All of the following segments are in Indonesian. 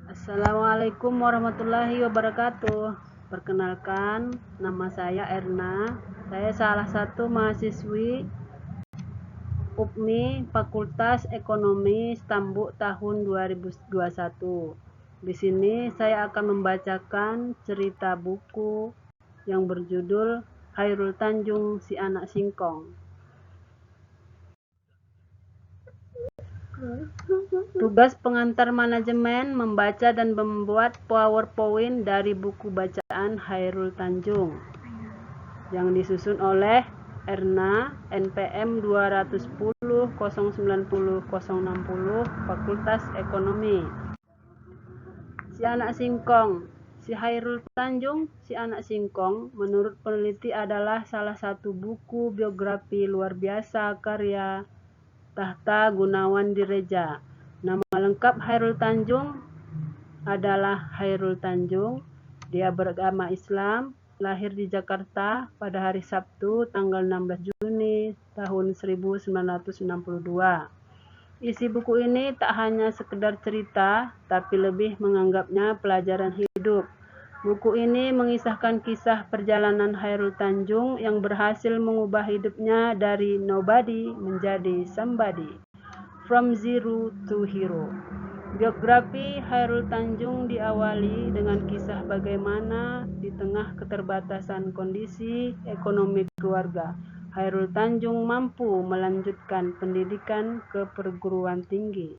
Assalamualaikum warahmatullahi wabarakatuh. Perkenalkan, nama saya Erna. Saya salah satu mahasiswi UPMI Fakultas Ekonomi Stambuk tahun 2021. Di sini saya akan membacakan cerita buku yang berjudul Chairul Tanjung Si Anak Singkong. Tugas pengantar manajemen membaca dan membuat PowerPoint dari buku bacaan Chairul Tanjung yang disusun oleh Erna, NPM 210 090 060 Fakultas Ekonomi. Si Anak Singkong. Si Chairul Tanjung, Si Anak Singkong, menurut peneliti adalah salah satu buku biografi luar biasa karya Tahta Gunawan Direja. Nama lengkap Chairul Tanjung adalah Chairul Tanjung. Dia beragama Islam, lahir di Jakarta pada hari Sabtu tanggal 16 Juni tahun 1962. Isi buku ini tak hanya sekedar cerita, tapi lebih menganggapnya pelajaran hidup. Buku ini mengisahkan kisah perjalanan Chairul Tanjung yang berhasil mengubah hidupnya dari nobody menjadi somebody, from zero to hero. Biografi Chairul Tanjung diawali dengan kisah bagaimana di tengah keterbatasan kondisi ekonomi keluarga, Chairul Tanjung mampu melanjutkan pendidikan ke perguruan tinggi.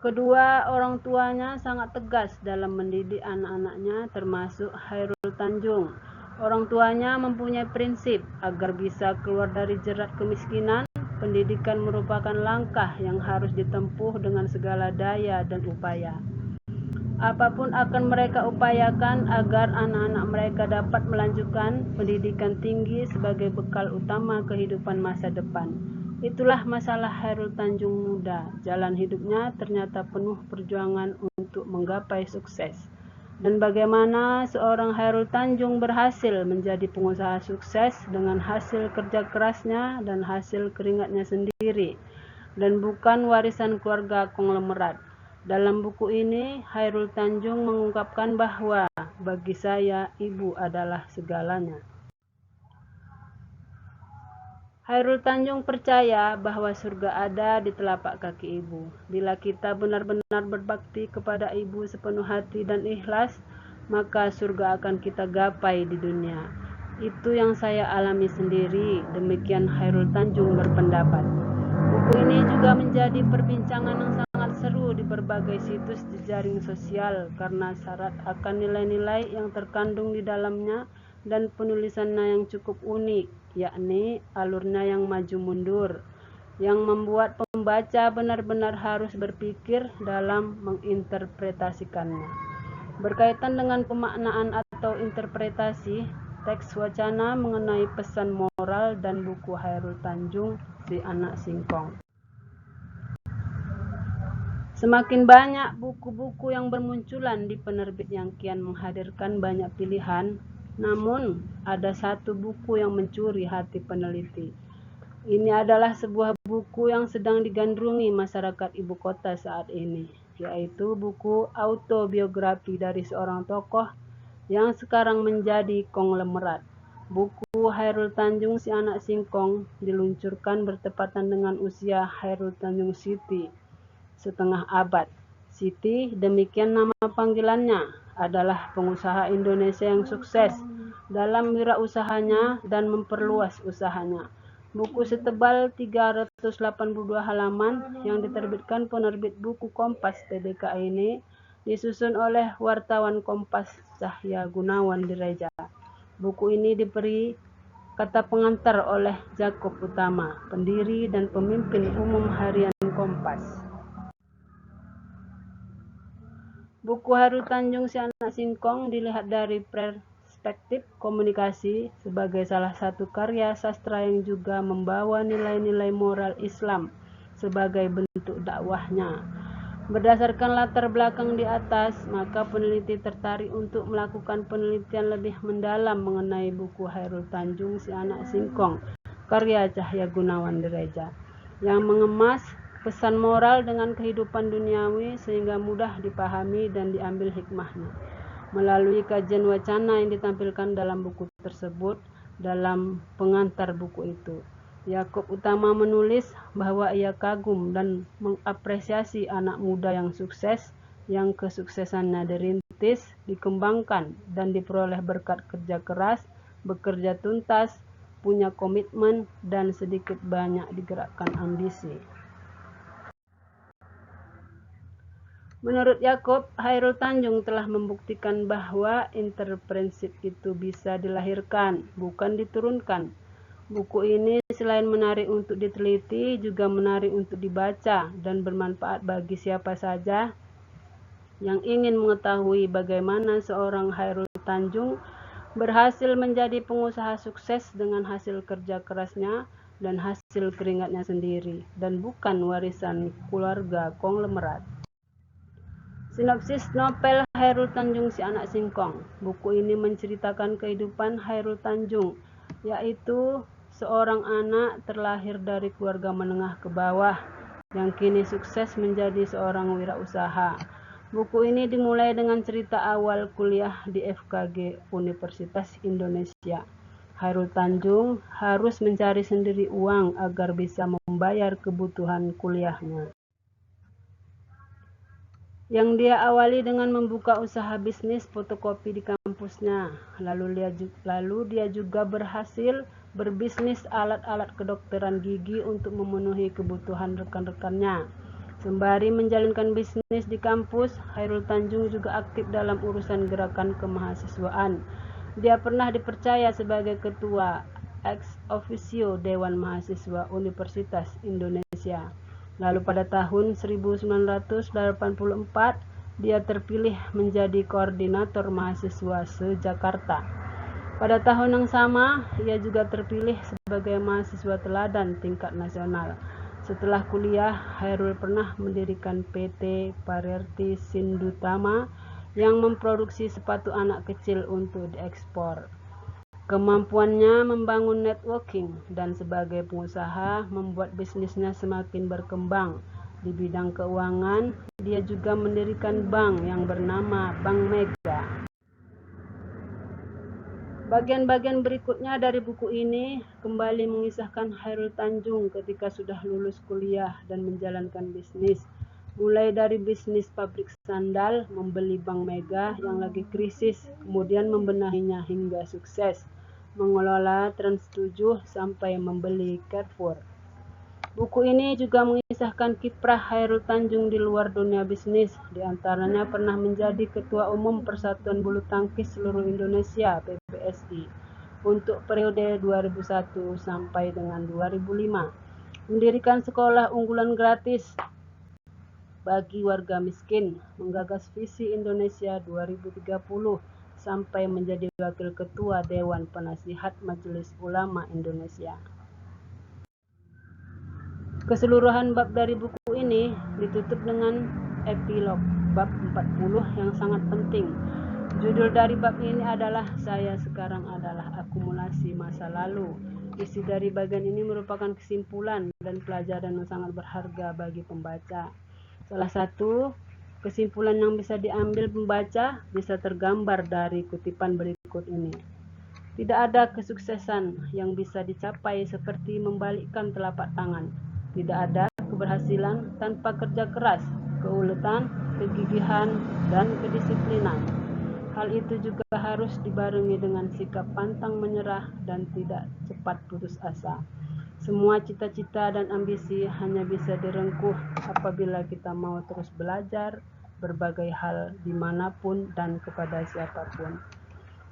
Kedua orang tuanya sangat tegas dalam mendidik anak-anaknya, termasuk Chairul Tanjung. Orang tuanya mempunyai prinsip agar bisa keluar dari jerat kemiskinan. Pendidikan merupakan langkah yang harus ditempuh dengan segala daya dan upaya. Apapun akan mereka upayakan agar anak-anak mereka dapat melanjutkan pendidikan tinggi sebagai bekal utama kehidupan masa depan. Itulah masalah Chairul Tanjung muda. Jalan hidupnya ternyata penuh perjuangan untuk menggapai sukses. Dan bagaimana seorang Chairul Tanjung berhasil menjadi pengusaha sukses dengan hasil kerja kerasnya dan hasil keringatnya sendiri, dan bukan warisan keluarga konglomerat. Dalam buku ini, Chairul Tanjung mengungkapkan bahwa bagi saya, ibu adalah segalanya. Chairul Tanjung percaya bahwa surga ada di telapak kaki ibu. Bila kita benar-benar berbakti kepada ibu sepenuh hati dan ikhlas, maka surga akan kita gapai di dunia. Itu yang saya alami sendiri, demikian Chairul Tanjung berpendapat. Buku ini juga menjadi perbincangan yang sangat seru di berbagai situs jejaring sosial karena syarat akan nilai-nilai yang terkandung di dalamnya dan penulisannya yang cukup unik, yakni alurnya yang maju mundur, yang membuat pembaca benar-benar harus berpikir dalam menginterpretasikannya. Berkaitan dengan pemaknaan atau interpretasi, teks wacana mengenai pesan moral dan buku Chairul Tanjung Si Anak Singkong. Semakin banyak buku-buku yang bermunculan di penerbit yang kian menghadirkan banyak pilihan, namun ada satu buku yang mencuri hati peneliti. Ini adalah sebuah buku yang sedang digandrungi masyarakat ibu kota saat ini, yaitu buku autobiografi dari seorang tokoh yang sekarang menjadi konglomerat. Buku Chairul Tanjung Si Anak Singkong diluncurkan bertepatan dengan usia Chairul Tanjung Siti, setengah abad. Siti, demikian nama panggilannya, adalah pengusaha Indonesia yang sukses dalam wirausahanya dan memperluas usahanya. Buku setebal 382 halaman yang diterbitkan penerbit buku Kompas TBK ini disusun oleh wartawan Kompas Cahya Gunawan Direja. Buku ini diberi kata pengantar oleh Jakob Utama, pendiri dan pemimpin umum harian Kompas. Buku Chairul Tanjung Si Anak Singkong dilihat dari perspektif komunikasi sebagai salah satu karya sastra yang juga membawa nilai-nilai moral Islam sebagai bentuk dakwahnya. Berdasarkan latar belakang di atas, maka peneliti tertarik untuk melakukan penelitian lebih mendalam mengenai buku Chairul Tanjung Si Anak Singkong, karya Cahya Gunawan Direja, yang mengemas pesan moral dengan kehidupan duniawi sehingga mudah dipahami dan diambil hikmahnya. Melalui kajian wacana yang ditampilkan dalam buku tersebut, dalam pengantar buku itu, Yakob Utama menulis bahwa ia kagum dan mengapresiasi anak muda yang sukses, yang kesuksesannya dirintis, dikembangkan, dan diperoleh berkat kerja keras, bekerja tuntas, punya komitmen, dan sedikit banyak digerakkan ambisi. Menurut Yakob, Chairul Tanjung telah membuktikan bahwa entrepreneurship itu bisa dilahirkan, bukan diturunkan. Buku ini selain menarik untuk diteliti, juga menarik untuk dibaca dan bermanfaat bagi siapa saja yang ingin mengetahui bagaimana seorang Chairul Tanjung berhasil menjadi pengusaha sukses dengan hasil kerja kerasnya dan hasil keringatnya sendiri, dan bukan warisan keluarga konglomerat. Sinopsis novel Chairul Tanjung Si Anak Singkong. Buku ini menceritakan kehidupan Chairul Tanjung, yaitu seorang anak terlahir dari keluarga menengah ke bawah yang kini sukses menjadi seorang wirausaha. Buku ini dimulai dengan cerita awal kuliah di FKG Universitas Indonesia. Chairul Tanjung harus mencari sendiri uang agar bisa membayar kebutuhan kuliahnya, yang dia awali dengan membuka usaha bisnis fotokopi di kampusnya. Lalu dia juga berhasil berbisnis alat-alat kedokteran gigi untuk memenuhi kebutuhan rekan-rekannya. Sembari menjalankan bisnis di kampus, Chairul Tanjung juga aktif dalam urusan gerakan kemahasiswaan. Dia pernah dipercaya sebagai ketua ex officio Dewan Mahasiswa Universitas Indonesia. Lalu pada tahun 1984, dia terpilih menjadi koordinator mahasiswa se-Jakarta. Pada tahun yang sama, ia juga terpilih sebagai mahasiswa teladan tingkat nasional. Setelah kuliah, Chairul pernah mendirikan PT Parerti Sindutama yang memproduksi sepatu anak kecil untuk diekspor. Kemampuannya membangun networking dan sebagai pengusaha membuat bisnisnya semakin berkembang. Di bidang keuangan, dia juga mendirikan bank yang bernama Bank Mega. Bagian-bagian berikutnya dari buku ini kembali mengisahkan Chairul Tanjung ketika sudah lulus kuliah dan menjalankan bisnis. Mulai dari bisnis pabrik sandal, membeli Bank Mega yang lagi krisis, kemudian membenahinya hingga sukses, mengelola Trans7 sampai membeli Carrefour. Buku ini juga mengisahkan kiprah Chairul Tanjung di luar dunia bisnis. Di antaranya pernah menjadi Ketua Umum Persatuan Bulu Tangkis Seluruh Indonesia (PBSI) untuk periode 2001 sampai dengan 2005. Mendirikan sekolah unggulan gratis bagi warga miskin, menggagas visi Indonesia 2030 sampai menjadi Wakil Ketua Dewan Penasihat Majelis Ulama Indonesia. Keseluruhan bab dari buku ini ditutup dengan epilog bab 40 yang sangat penting. Judul dari bab ini adalah Saya Sekarang Adalah Akumulasi Masa Lalu. Isi dari bagian ini merupakan kesimpulan dan pelajaran yang sangat berharga bagi pembaca. Salah satu kesimpulan yang bisa diambil pembaca bisa tergambar dari kutipan berikut ini. Tidak ada kesuksesan yang bisa dicapai seperti membalikkan telapak tangan. Tidak ada keberhasilan tanpa kerja keras, keuletan, kegigihan, dan kedisiplinan. Hal itu juga harus dibarengi dengan sikap pantang menyerah dan tidak cepat putus asa. Semua cita-cita dan ambisi hanya bisa direngkuh apabila kita mau terus belajar berbagai hal dimanapun dan kepada siapapun.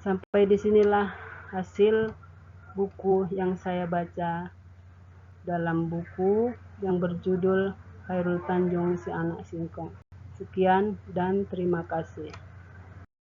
Sampai disinilah hasil buku yang saya baca dalam buku yang berjudul Chairul Tanjung Si Anak Singkong. Sekian dan terima kasih.